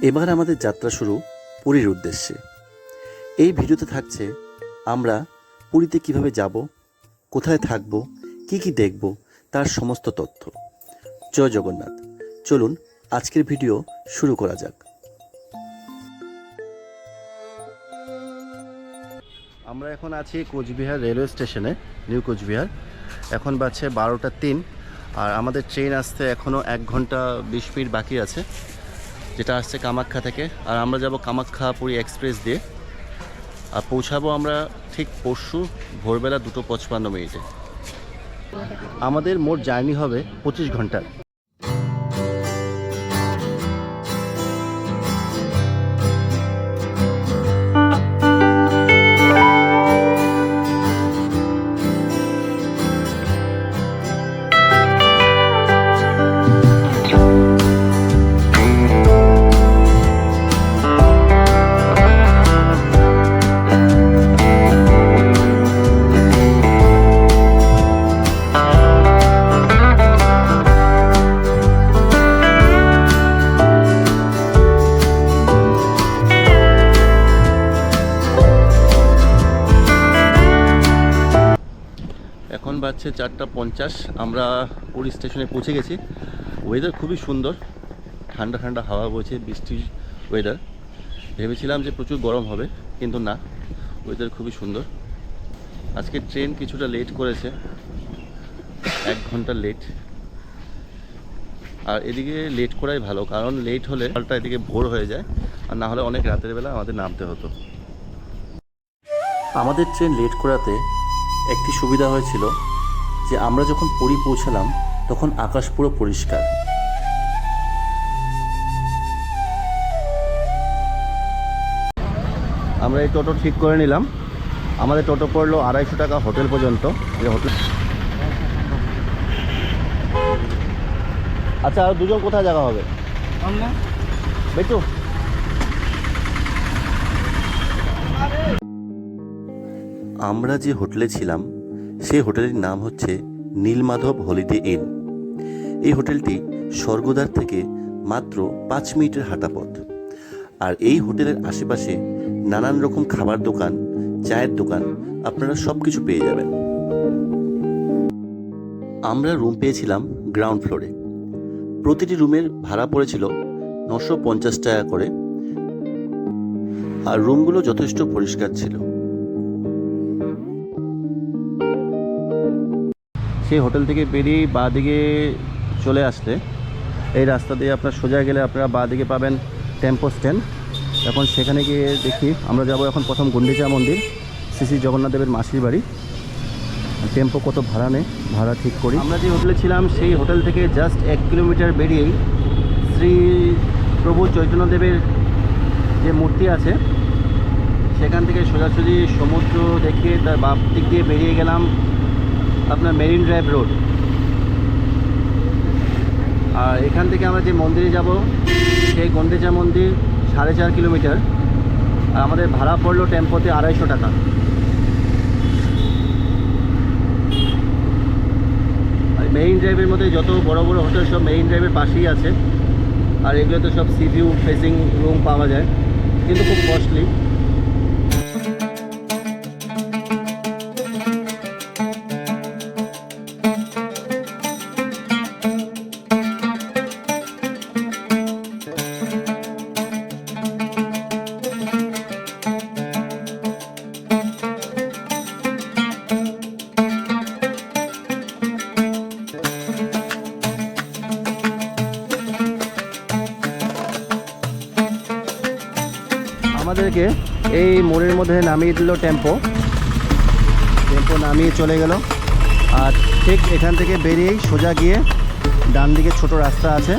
এবার আমাদের যাত্রা শুরু পুরীর উদ্দেশ্যে। এই ভিডিওতে থাকছে আমরা পুরীতে কিভাবে যাব, কোথায় থাকব, কি কি দেখব তার সমস্ত তথ্য। জয় জগন্নাথ। চলুন আজকের ভিডিও শুরু করা যাক। আমরা এখন আছি কোচবিহার রেলওয়ে স্টেশনে, নিউ কোচবিহার। এখন বাজছে 12টা 3, আর আমাদের ট্রেন আসতে এখনও 1 ঘন্টা 20 মিনিট বাকি আছে, যেটা আসছে কামাখ্যা থেকে। আর আমরা যাব কামাখ্যা পুরী এক্সপ্রেস দিয়ে, আর পৌঁছাবো আমরা ঠিক পরশু ভোরবেলা 2:55। আমাদের মোট জার্নি হবে 25 ঘন্টা। এখন বাজছে 4:50, আমরা পুরী স্টেশনে পৌঁছে গেছি। ওয়েদার খুবই সুন্দর, ঠান্ডা ঠান্ডা হাওয়া বইছে, বৃষ্টির ওয়েদার। ভেবেছিলাম যে প্রচুর গরম হবে, কিন্তু না, ওয়েদার খুবই সুন্দর। আজকে ট্রেন কিছুটা লেট করেছে, 1 ঘন্টা লেট। আর এদিকে লেট করাই ভালো, কারণ লেট হলে পাল্টা এদিকে ভোর হয়ে যায়, আর না হলে অনেক রাতের বেলা আমাদের নামতে হতো। আমাদের ট্রেন লেট করাতে একটি সুবিধা হয়েছিল যে আমরা যখন পুরী পৌঁছালাম তখন আকাশ পুরো পরিষ্কার। আমরা এই টোটো ঠিক করে নিলাম। আমাদের টোটো পড়লো 250 টাকা হোটেল পর্যন্ত। এই হোটেল, আচ্ছা, আর দুজন কোথায় জায়গা হবে বেটু? আমরা যে হোটেলে ছিলাম সেই হোটেলের নাম হচ্ছে নীলমাধব হলিডে ইন। এই হোটেলটি স্বর্গদ্বার থেকে মাত্র 5 মিনিটের হাঁটা পথ। আর এই হোটেলের আশেপাশে নানান রকম খাবার দোকান, চায়ের দোকান, আপনারা সব কিছু পেয়ে যাবেন। আমরা রুম পেয়েছিলাম গ্রাউন্ড ফ্লোরে। প্রতিটি রুমের ভাড়া পড়েছিল 950 টাকা করে, আর রুমগুলো যথেষ্ট পরিষ্কার ছিল। সেই হোটেল থেকে বেরিয়ে বাঁ দিকে চলে আসলে, এই রাস্তা দিয়ে আপনার সোজা গেলে আপনারা বাঁ দিকে পাবেন টেম্পো স্ট্যান্ড। এখন সেখানে গিয়ে দেখি, আমরা যাব এখন প্রথম গুন্ডিচা মন্দির, শ্রী জগন্নাথ দেবের মাসির বাড়ি। টেম্পো কত ভাড়া নেই, ভাড়া ঠিক করি। আমরা যে হোটেলে ছিলাম সেই হোটেল থেকে জাস্ট 1 কিলোমিটার বেরিয়েই শ্রী প্রভু চৈতন্যদেবের যে মূর্তি আছে, সেখান থেকে সোজাসুজি সমুদ্র দেখে তার বাম দিক দিয়ে বেরিয়ে গেলাম আপনার মেরিন ড্রাইভ রোড। আর এখান থেকে আমরা যে মন্দিরে যাব সেই গন্ডিচা মন্দির 4.5 কিলোমিটার, আর আমাদের ভাড়া পড়লো টেম্পোতে 250 টাকা। আর মেরিন ড্রাইভের মধ্যে যত বড় বড় হোটেল সব মেরিন ড্রাইভের পাশেই আছে, আর এগুলোতে সব সি ভিউ ফেসিং রুম পাওয়া যায়, কিন্তু খুব কস্টলি। আমাদেরকে এই মোড়ের মধ্যে নামিয়ে দিল টেম্পো নামিয়ে চলে গেল। আর ঠিক এখান থেকে বেরিয়েই সোজা গিয়ে ডান দিকে ছোট রাস্তা আছে,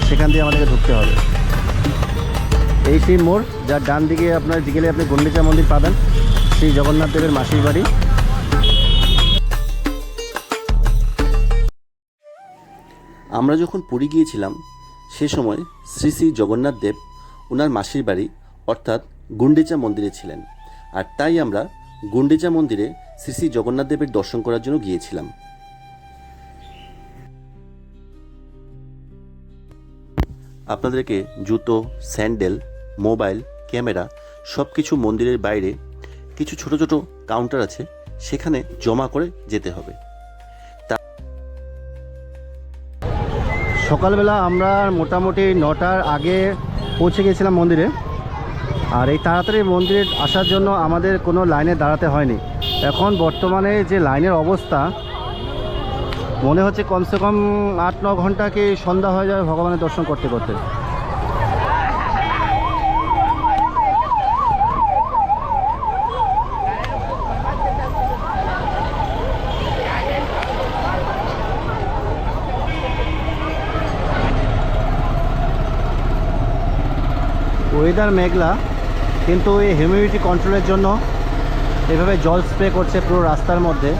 সেখান দিয়ে আমাদেরকে ঢুকতে হবে। এই সেই মোড়, যার ডান দিকে আপনার গেলে আপনি গুন্ডিচা মন্দির পাবেন, শ্রী জগন্নাথ দেবের মাসির বাড়ি। আমরা যখন পুরী গিয়েছিলাম সে সময় শ্রী শ্রী জগন্নাথ দেব ওনার মাসির বাড়ি অর্থাৎ গুন্ডিচা মন্দিরে ছিলেন, আর তাই আমরা গুন্ডিচা মন্দিরে শ্রী শ্রী জগন্নাথ দেবের দর্শন করার জন্য গিয়েছিলাম। আপনাদেরকে জুতো, স্যান্ডেল, মোবাইল, ক্যামেরা সব কিছু মন্দিরের বাইরে কিছু ছোট ছোট কাউন্টার আছে, সেখানে জমা করে যেতে হবে। সকালবেলা আমরা মোটামুটি 9টার আগে পৌঁছে গিয়েছিলাম মন্দিরে। আর এই তাড়াতাড়ি মন্দিরে আসার জন্য আমাদের কোনো লাইনে দাঁড়াতে হয়নি। এখন বর্তমানে যে লাইনের অবস্থা, মনে হচ্ছে কমসে কম 8-9 ঘন্টা কি সন্ধ্যা হয়ে যাবে ভগবানের দর্শন করতে করতে। ওয়েদার মেঘলা, কিন্তু এই হিউমিডিটি কন্ট্রোলের জন্য এভাবে জল স্প্রে করছে পুরো রাস্তার মধ্যে।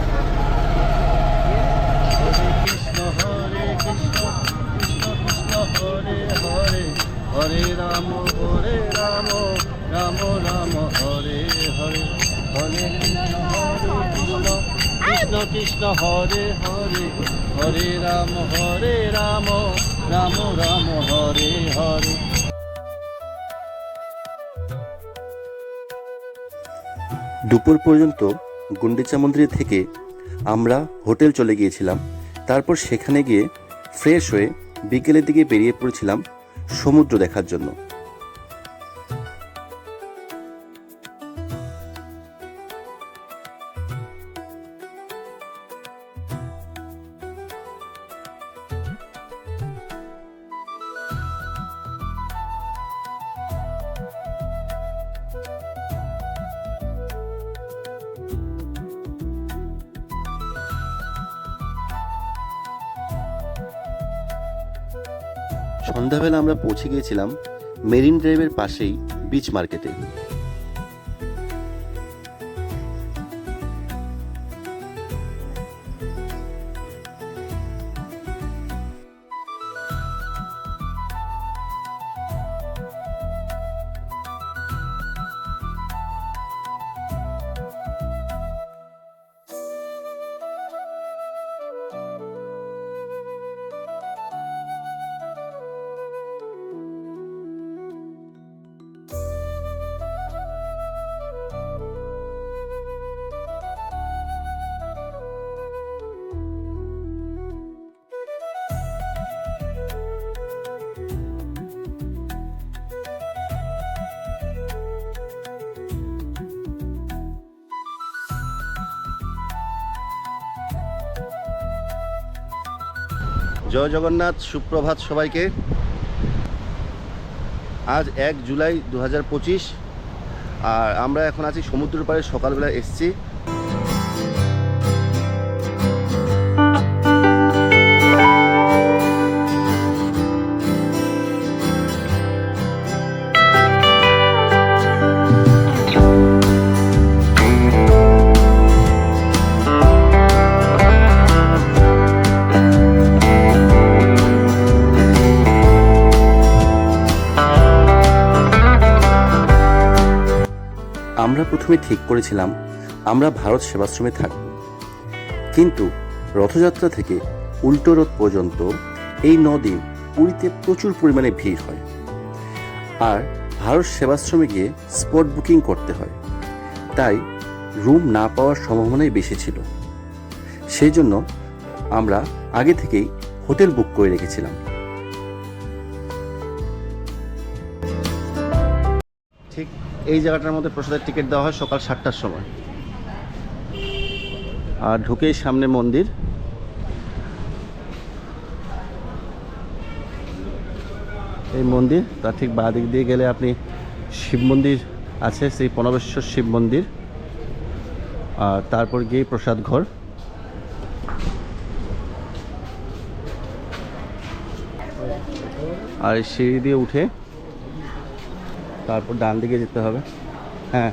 হরে রাম রাম রাম হরে হরে, হরে কৃষ্ণ কৃষ্ণ হরে হরে, হরে রাম রাম রাম হরে হরে। দুপুর পর্যন্ত গুন্ডিচা মন্দির থেকে আমরা হোটেল চলে গিয়েছিলাম। তারপর সেখানে গিয়ে ফ্রেশ হয়ে বিকেলের দিকে বেরিয়ে পড়েছিলাম সমুদ্র দেখার জন্য। সন্ধ্যাবেলা আমরা পৌঁছে গিয়েছিলাম মেরিন ড্রাইভের পাশেই বিচ মার্কেটে। জয় জগন্নাথ, সুপ্রভাত সবাইকে। আজ 1 জুলাই 2025, আর আমরা এখন আছি সমুদ্রের পাড়ে। সকালবেলা এসছি। আমরা প্রথমে ঠিক করেছিলাম আমরা ভারত সেবাশ্রমে থাকব, কিন্তু রথযাত্রা থেকে উল্টো রথ পর্যন্ত এই 9 দিন পুরীতে প্রচুর পরিমাণে ভিড় হয়, আর ভারত সেবাশ্রমে গিয়ে স্পট বুকিং করতে হয়। তাই রুম না পাওয়ার সম্ভাবনাই বেশি ছিল। সেই জন্য আমরা আগে থেকেই হোটেল বুক করে রেখেছিলাম। ঠিক এই জায়গাটার মধ্যে প্রসাদের টিকিট দেওয়া হয় সকাল 7টার সময়। আর ঢুকেই সামনে মন্দির। এই মন্দির, তার ঠিক বাঁ দিক দিয়ে গেলে আপনি শিব মন্দির আছে, সেই প্রণবেশ্বর শিব মন্দির। আর তারপর গিয়ে প্রসাদ ঘর। আর এই সিঁড়ি দিয়ে উঠে তারপর ডান দিকে যেতে হবে। হ্যাঁ,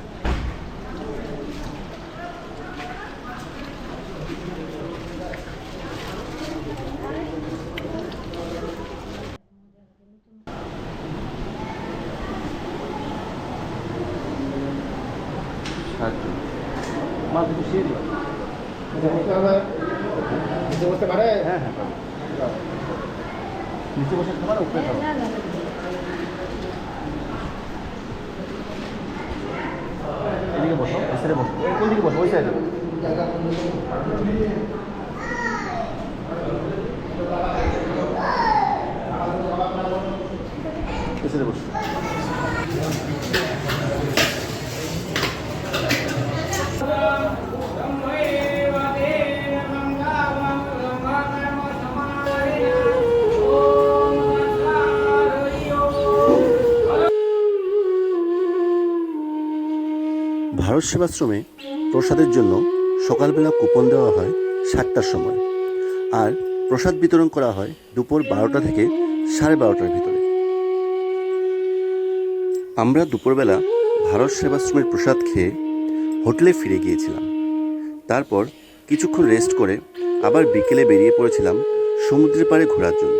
নিচে বসে খাবার উপরে খাবার। সাইডে বসো, কোন দিকে বসো? ওই সাইডে। ওই সাইডে বসো। ভারত সেবাশ্রমে প্রসাদের জন্য সকালবেলা কুপন দেওয়া হয় 7টার সময়, আর প্রসাদ বিতরণ করা হয় দুপুর 12টা থেকে 12:30টার ভিতরে। আমরা দুপুরবেলা ভারত সেবাশ্রমের প্রসাদ খেয়ে হোটেলে ফিরে গিয়েছিলাম। তারপর কিছুক্ষণ রেস্ট করে আবার বিকেলে বেরিয়ে পড়েছিলাম সমুদ্রের পাড়ে ঘোরার জন্য।